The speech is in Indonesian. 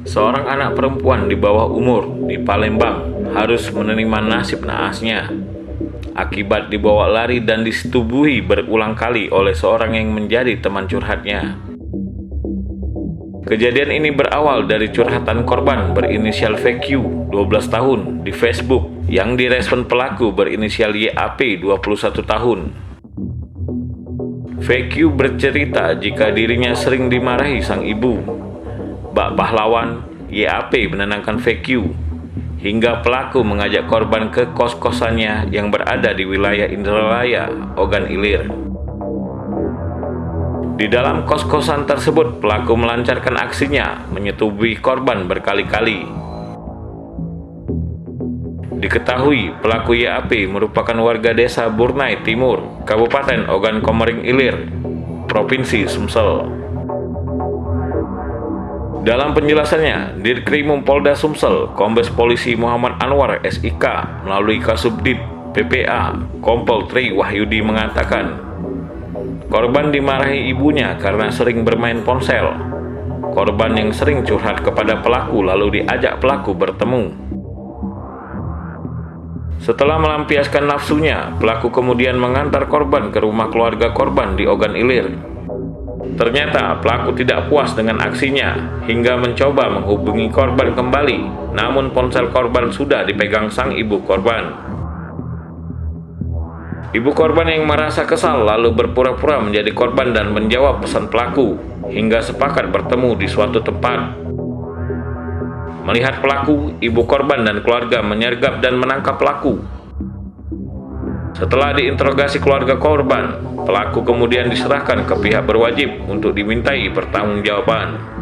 Seorang anak perempuan di bawah umur di Palembang harus menerima nasib naasnya akibat dibawa lari dan disetubuhi berulang kali oleh seorang yang menjadi teman curhatnya. Kejadian ini berawal dari curhatan korban berinisial VQ 12 tahun di Facebook yang direspon pelaku berinisial YAP 21 tahun. VQ bercerita jika dirinya sering dimarahi sang ibu. Bak pahlawan, YAP menenangkan VQ hingga pelaku mengajak korban ke kos-kosannya yang berada di wilayah Indralaya, Ogan Ilir. Di dalam kos-kosan tersebut, pelaku melancarkan aksinya menyetubuhi korban berkali-kali. Diketahui pelaku YAP merupakan warga desa Burnai Timur, Kabupaten Ogan Komering Ilir, Provinsi Sumsel. Dalam penjelasannya, Dirkrimum Polda Sumsel, Kombes Polisi Muhammad Anwar SIK melalui Kasubdit PPA Kompol Tri Wahyudi mengatakan, korban dimarahi ibunya karena sering bermain ponsel. Korban yang sering curhat kepada pelaku lalu diajak pelaku bertemu. Setelah melampiaskan nafsunya, pelaku kemudian mengantar korban ke rumah keluarga korban di Ogan Ilir. Ternyata pelaku tidak puas dengan aksinya hingga mencoba menghubungi korban kembali, namun ponsel korban sudah dipegang sang ibu korban. Ibu korban yang merasa kesal lalu berpura-pura menjadi korban dan menjawab pesan pelaku hingga sepakat bertemu di suatu tempat. Melihat pelaku, ibu korban dan keluarga menyergap dan menangkap pelaku. Setelah diinterogasi keluarga korban, pelaku kemudian diserahkan ke pihak berwajib untuk dimintai pertanggungjawaban.